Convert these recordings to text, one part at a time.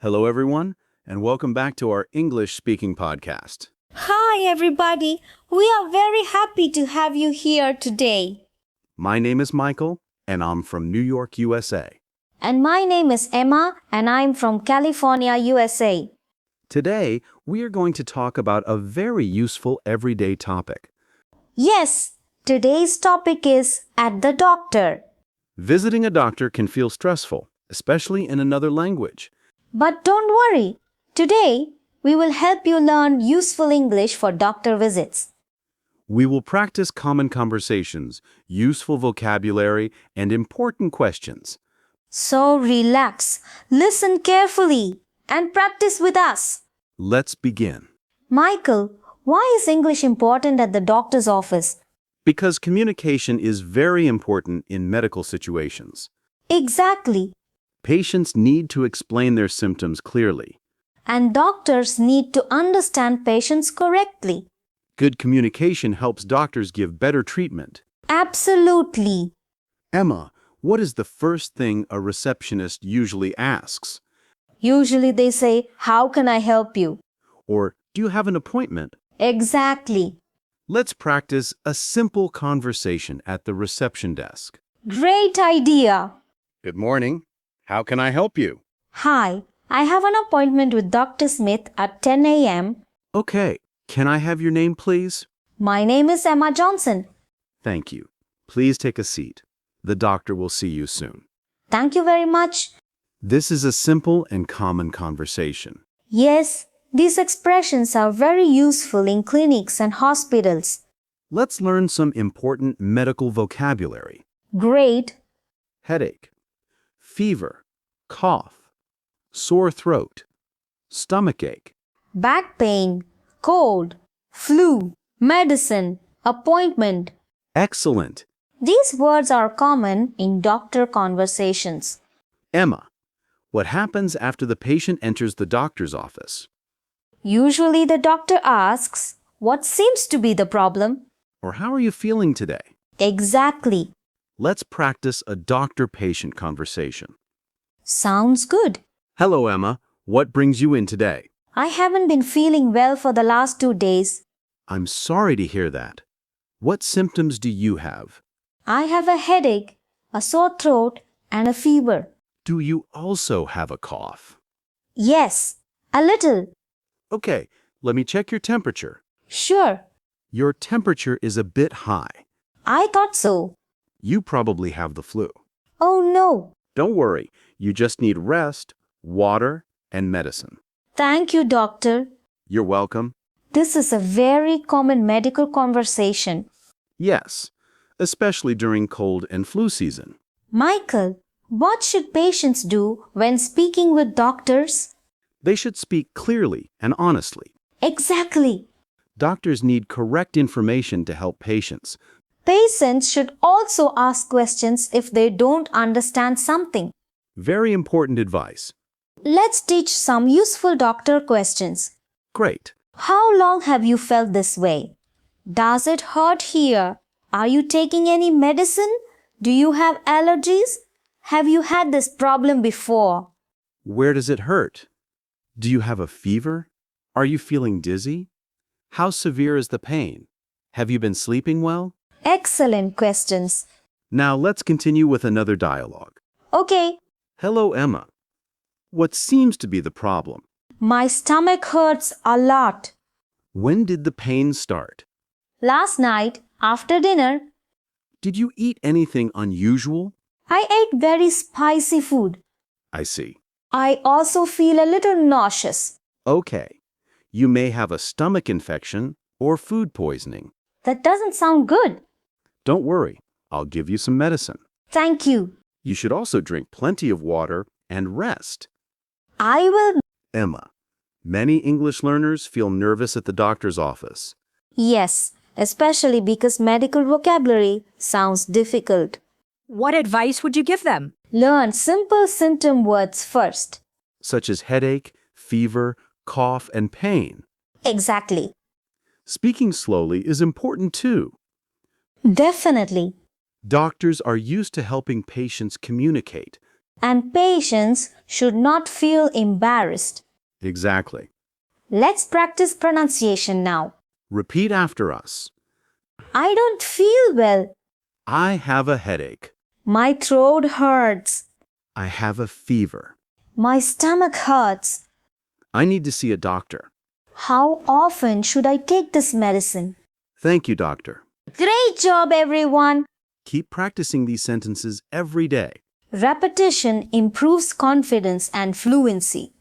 Hello, everyone, and welcome back to our English-speaking podcast. Hi, everybody. We are very happy to have you here today. My name is Michael, and I'm from New York, USA. And my name is Emma, and I'm from California, USA. Today, we are going to talk about a very useful everyday topic. Yes, today's topic is at the doctor. Visiting a doctor can feel stressful, especially in another language. But don't worry. Today, we will help you learn useful English for doctor visits. We will practice common conversations, useful vocabulary, and important questions. So relax, listen carefully, and practice with us. Let's begin. Michael, why is English important at the doctor's office? Because communication is very important in medical situations. Exactly. Patients need to explain their symptoms clearly. And doctors need to understand patients correctly. Good communication helps doctors give better treatment. Absolutely. Emma, what is the first thing a receptionist usually asks? Usually they say, "How can I help you?" Or, do you have an appointment? Exactly. Let's practice a simple conversation at the reception desk. Great idea. Good morning. How can I help you? Hi, I have an appointment with Dr. Smith at 10 a.m. Okay. Can I have your name, please? My name is Emma Johnson. Thank you. Please take a seat. The doctor will see you soon. Thank you very much. This is a simple and common conversation. Yes, these expressions are very useful in clinics and hospitals. Let's learn some important medical vocabulary. Great. Headache, fever, cough, sore throat, stomachache. Back pain, cold, flu, medicine, appointment. Excellent. These words are common in doctor conversations. Emma, what happens after the patient enters the doctor's office? Usually the doctor asks, "What seems to be the problem?" Or how are you feeling today? Exactly. Let's practice a doctor-patient conversation. Sounds good. Hello, Emma. What brings you in today? I haven't been feeling well for the last 2 days. I'm sorry to hear that. What symptoms do you have? I have a headache, a sore throat, and a fever. Do you also have a cough? Yes, a little. Okay, let me check your temperature. Sure, Your temperature is a bit high. I thought so. You probably have the flu. Oh no. Don't worry, you just need rest, water, and medicine. Thank you, doctor. You're welcome. This is a very common medical conversation. Yes, especially during cold and flu season. Michael, what should patients do when speaking with doctors? They should speak clearly and honestly. Exactly. Doctors need correct information to help patients. Patients should also ask questions if they don't understand something. Very important advice. Let's teach some useful doctor questions. Great. How long have you felt this way? Does it hurt here? Are you taking any medicine? Do you have allergies? Have you had this problem before? Where does it hurt? Do you have a fever? Are you feeling dizzy? How severe is the pain? Have you been sleeping well? Excellent questions. Now let's continue with another dialogue. Okay, Hello, Emma. What seems to be the problem? my stomach hurts a lot. When did the pain start? Last night, after dinner, Did you eat anything unusual? I ate very spicy food. I see. I also feel a little nauseous. Okay. You may have a stomach infection or food poisoning. That doesn't sound good. Don't worry. I'll give you some medicine. Thank you. You should also drink plenty of water and rest. I will. Emma, many English learners feel nervous at the doctor's office. Yes, especially because medical vocabulary sounds difficult. What advice would you give them? Learn simple symptom words first. Such as headache, fever, cough, and pain. Exactly. Speaking slowly is important too. Definitely. Doctors are used to helping patients communicate. And patients should not feel embarrassed. Exactly. Let's practice pronunciation now. Repeat after us. I don't feel well. I have a headache. My throat hurts. I have a fever. My stomach hurts. I need to see a doctor. How often should I take this medicine? Thank you, doctor. Great job, everyone! Keep practicing these sentences every day. Repetition improves confidence and fluency.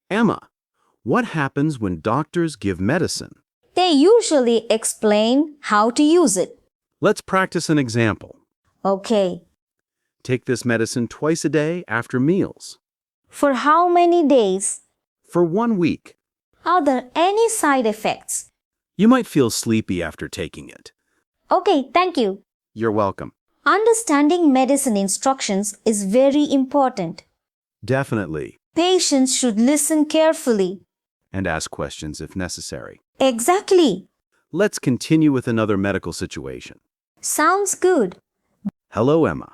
Emma, what happens when doctors give medicine? They usually explain how to use it. Let's practice an example. Okay. Take this medicine twice a day after meals. For how many days? For 1 week. Are there any side effects? You might feel sleepy after taking it. Okay, thank you. You're welcome. Understanding medicine instructions is very important. Definitely. Patients should listen carefully. And ask questions if necessary. Exactly. Let's continue with another medical situation. Sounds good. Hello, Emma.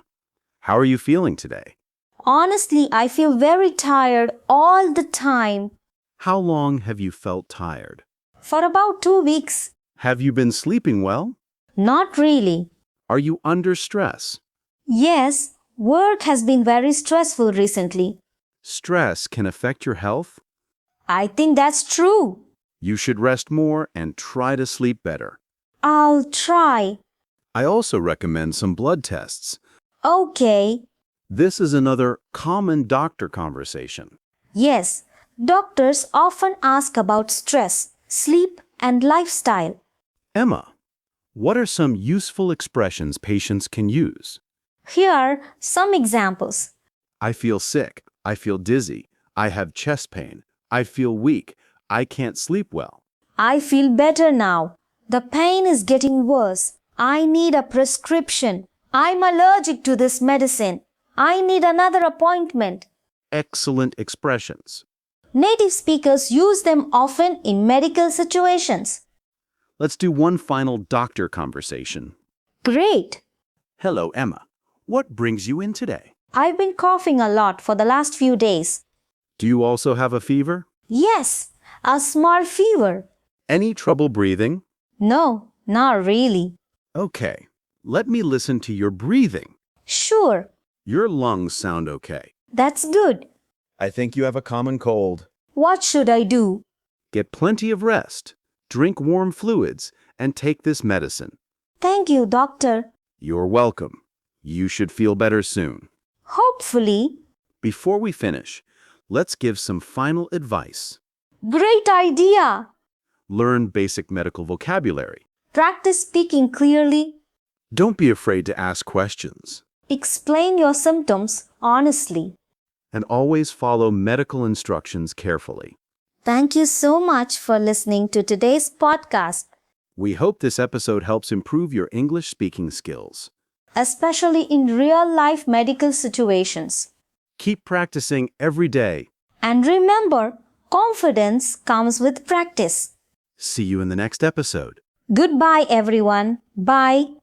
How are you feeling today? Honestly, I feel very tired all the time. How long have you felt tired? For about 2 weeks. Have you been sleeping well? Not really. Are you under stress? Yes, work has been very stressful recently. Stress can affect your health. I think that's true. You should rest more and try to sleep better. I'll try. I also recommend some blood tests. Okay. This is another common doctor conversation. Yes, doctors often ask about stress, sleep, and lifestyle. Emma, what are some useful expressions patients can use? Here are some examples. I feel sick. I feel dizzy. I have chest pain. I feel weak. I can't sleep well. I feel better now. The pain is getting worse. I need a prescription. I'm allergic to this medicine. I need another appointment. Excellent expressions. Native speakers use them often in medical situations. Let's do one final doctor conversation. Great. Hello, Emma. What brings you in today? I've been coughing a lot for the last few days. Do you also have a fever? Yes, a small fever. Any trouble breathing? No, not really. Okay, let me listen to your breathing. Sure, Your lungs sound okay. that's good. I think you have a common cold. What should I do? Get plenty of rest, drink warm fluids, and take this medicine. Thank you, doctor. You're welcome. You should feel better soon. Hopefully. Before we finish, let's give some final advice. Great idea. Learn basic medical vocabulary. Practice speaking clearly. Don't be afraid to ask questions. Explain your symptoms honestly. And always follow medical instructions carefully. Thank you so much for listening to today's podcast, We hope this episode helps improve your English speaking skills. especially in real-life medical situations. Keep practicing every day. And remember, confidence comes with practice. See you in the next episode. Goodbye, everyone. Bye.